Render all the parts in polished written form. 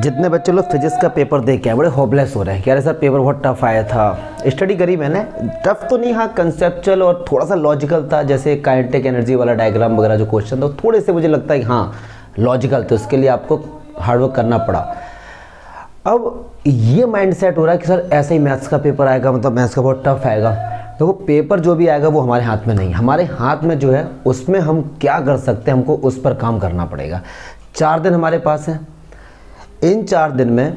जितने बच्चे लोग फिजिक्स का पेपर दे के आए बड़े होपलेस हो रहे हैं, कह रहे सर पेपर बहुत टफ आया था। स्टडी करी मैंने, टफ तो नहीं, हाँ कंसेप्चुअल और थोड़ा सा लॉजिकल था, जैसे काइनेटिक एनर्जी वाला डायग्राम वगैरह जो क्वेश्चन था थोड़े से मुझे लगता है हाँ लॉजिकल थे, उसके लिए आपको हार्डवर्क करना पड़ा। अब ये माइंडसेट हो रहा है कि सर ऐसे ही मैथ्स का पेपर आएगा, मतलब मैथ्स का बहुत टफ आएगा। तो वो पेपर जो भी आएगा वो हमारे हाथ में नहीं, हमारे हाथ में जो है उसमें हम क्या कर सकते हैं, हमको उस पर काम करना पड़ेगा। 4 दिन हमारे पास हैं, इन 4 दिन में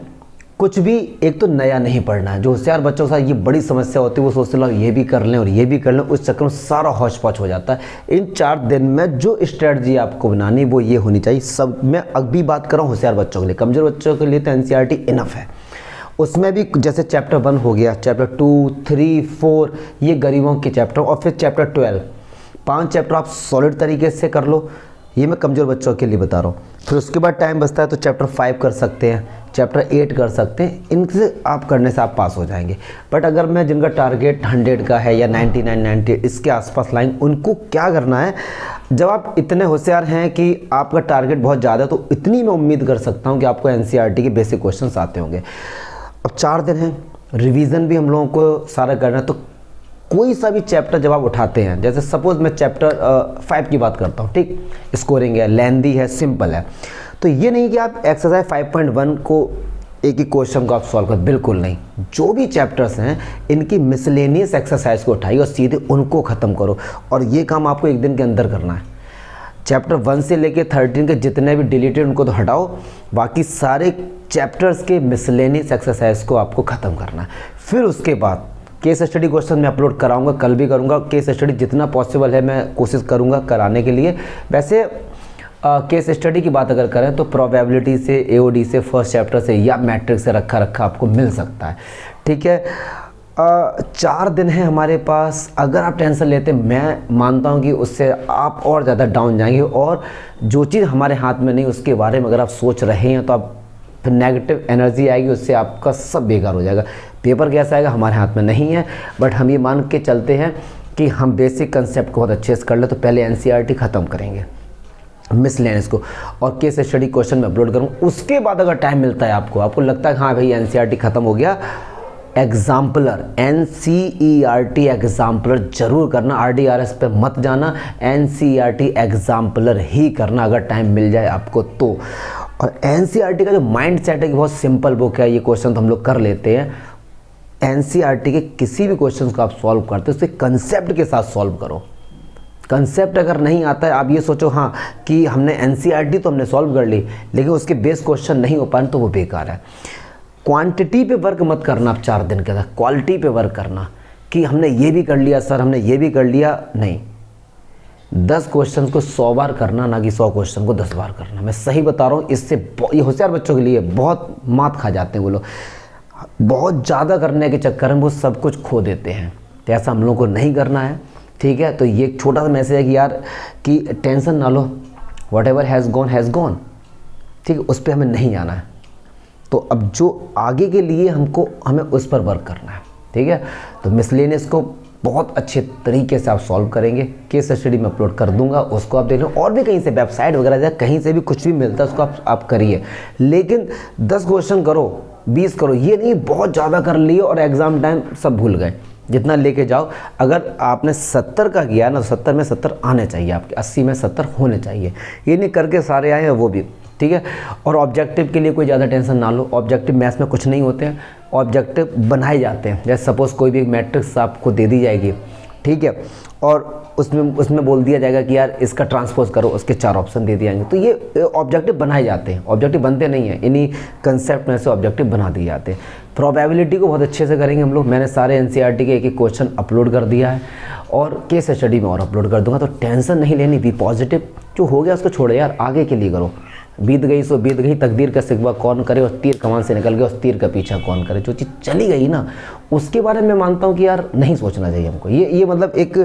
कुछ भी एक तो नया नहीं पढ़ना है। जो होशियार बच्चों के साथ ये बड़ी समस्या होती है, वो सोचते लो ये भी कर लें और ये भी कर लें, उस चक्कर में सारा हौच पौच हो जाता है। इन 4 दिन में जो स्ट्रेटजी आपको बनानी वो ये होनी चाहिए। सब मैं अभी बात कर रहा हूँ होशियार बच्चों के लिए, कमज़ोर बच्चों के लिए तो एनसीईआरटी इनफ है। उसमें भी जैसे चैप्टर 1 हो गया, चैप्टर 2, 3, 4 ये गरीबों के चैप्टर, और फिर चैप्टर 12, 5 चैप्टर आप सॉलिड तरीके से कर लो। ये मैं कमज़ोर बच्चों के लिए बता रहा हूँ। फिर उसके बाद टाइम बचता है तो चैप्टर 5 कर सकते हैं, चैप्टर 8 कर सकते हैं। इनसे आप करने से आप पास हो जाएंगे। बट अगर मैं जिनका टारगेट 100 का है या 99, 90 इसके आसपास लाइन, उनको क्या करना है, जब आप इतने होशियार हैं कि आपका टारगेट बहुत ज़्यादा है तो इतनी मैं उम्मीद कर सकता हूँ कि आपको एनसीईआरटी के बेसिक क्वेश्चन आते होंगे। अब 4 दिन हैं, रिवीजन भी हम लोगों को सारा करना है। तो कोई सा भी चैप्टर जब आप उठाते हैं, जैसे सपोज मैं चैप्टर 5 की बात करता हूँ, ठीक, स्कोरिंग है, लेंदी है, सिंपल है, तो ये नहीं कि आप एक्सरसाइज 5.1 को एक ही क्वेश्चन को आप सॉल्व कर, बिल्कुल नहीं। जो भी चैप्टर्स हैं इनकी मिसलेनियस एक्सरसाइज को उठाइए और सीधे उनको ख़त्म करो, और ये काम आपको एक दिन के अंदर करना है। चैप्टर 1 से लेके 13 के जितने भी डिलीटेड उनको तो हटाओ, बाकी सारे चैप्टर्स के मिसलेनियस एक्सरसाइज को आपको ख़त्म करना है। फिर उसके बाद केस स्टडी क्वेश्चन मैं अपलोड कराऊंगा, कल भी करूंगा। केस स्टडी जितना पॉसिबल है मैं कोशिश करूंगा कराने के लिए। वैसे केस स्टडी की बात अगर करें तो प्रोबेबिलिटी से, एओडी से, फर्स्ट चैप्टर से या मैट्रिक्स से रखा आपको मिल सकता है, ठीक है। 4 दिन है हमारे पास। अगर आप टेंशन लेते हैं, मैं मानता हूं कि उससे आप और ज़्यादा डाउन जाएंगे, और जो चीज़ हमारे हाथ में नहीं उसके बारे में अगर आप सोच रहे हैं तो आप फिर नेगेटिव एनर्जी आएगी, उससे आपका सब बेकार हो जाएगा। पेपर कैसा आएगा हमारे हाथ में नहीं है, बट हम ये मान के चलते हैं कि हम बेसिक कंसेप्ट को बहुत अच्छे से कर ले। तो पहले एनसीईआरटी ख़त्म करेंगे, मिसलेनियस को, और केस स्टडी क्वेश्चन में अपलोड करूँगा। उसके बाद अगर टाइम मिलता है आपको लगता है हाँ भाई एनसीईआरटी ख़त्म हो गया, एग्जाम्पलर, एनसीईआरटी एग्जाम्पलर जरूर करना। आरडीआरएस पे मत जाना, एनसीईआरटी एग्जाम्पलर ही करना अगर टाइम मिल जाए आपको तो। और एनसीईआरटी का जो माइंड सेट है कि बहुत सिंपल बुक है, ये क्वेश्चन तो हम लोग कर लेते हैं। एनसीईआरटी के किसी भी क्वेश्चन को आप सॉल्व करते हो उसके कंसेप्ट के साथ सॉल्व करो। कंसेप्ट अगर नहीं आता है, आप ये सोचो हाँ कि हमने एनसीईआरटी तो हमने सॉल्व कर ली लेकिन उसके बेस क्वेश्चन नहीं हो पाए तो वो बेकार है। क्वांटिटी पे वर्क मत करना आप 4 दिन के अंदर, क्वालिटी पे वर्क करना कि हमने ये भी कर लिया सर, हमने ये भी कर लिया, नहीं। 10 क्वेश्चन को 100 बार करना, ना कि 100 क्वेश्चन को 10 बार करना। मैं सही बता रहा हूँ, इससे ये होशियार बच्चों के लिए बहुत मात खा जाते हैं वो लोग। बहुत ज़्यादा करने के चक्कर में वो सब कुछ खो देते हैं, तो ऐसा हम लोग को नहीं करना है, ठीक है। तो ये एक छोटा सा मैसेज है कि यार कि टेंशन ना लो, वट एवर हैज़ गॉन, ठीक है, उस पर हमें नहीं जाना है। तो अब जो आगे के लिए हमें उस पर वर्क करना है, ठीक है। तो मिसलेनियस को बहुत अच्छे तरीके से आप सॉल्व करेंगे, केस स्टडी में अपलोड कर दूंगा, उसको आप देख लो। और भी कहीं से वेबसाइट वगैरह जाए, कहीं से भी कुछ भी मिलता है उसको आप करिए, लेकिन 10 क्वेश्चन करो, 20 करो, ये नहीं बहुत ज़्यादा कर लिए और एग्ज़ाम टाइम सब भूल गए। जितना लेके जाओ, अगर आपने 70 का किया ना, 70 में 70 आने चाहिए आपके, 80 में 70 होने चाहिए। ये नहीं करके सारे आए हैं वो भी, ठीक है। और ऑब्जेक्टिव के लिए कोई ज़्यादा टेंशन ना लो, ऑब्जेक्टिव मैथ्स में कुछ नहीं होते हैं, ऑब्जेक्टिव बनाए जाते हैं। जैसे सपोज़ कोई भी एक मैट्रिक्स आपको दे दी जाएगी, ठीक है, और उसमें बोल दिया जाएगा कि यार इसका ट्रांसपोज करो, उसके 4 ऑप्शन दे दिए जाएंगे, तो ये ऑब्जेक्टिव बनाए जाते हैं। ऑब्जेक्टिव बनते नहीं हैं, इन्हीं कंसेप्ट में से ऑब्जेक्टिव बना दिए जाते हैं। प्रोबेबिलिटी को बहुत अच्छे से करेंगे हम लोग। मैंने सारे एनसीईआरटी के एक क्वेश्चन अपलोड कर दिया है और केस स्टडी में और अपलोड कर दूंगा। तो टेंशन नहीं लेनी, बी पॉजिटिव। जो हो गया उसको छोड़ो यार, आगे के लिए करो। बीत गई सो बीत गई, तकदीर का सिकवा कौन करे, और तीर कमान से निकल गया उस तीर का पीछा कौन करे। जो चीज़ चली गई ना उसके बारे में मानता हूँ कि यार नहीं सोचना चाहिए हमको। ये मतलब एक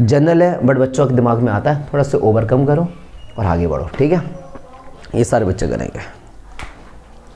जनरल है, बट बच्चों के दिमाग में आता है। थोड़ा सा ओवरकम करो और आगे बढ़ो, ठीक है। ये सारे बच्चे करेंगे।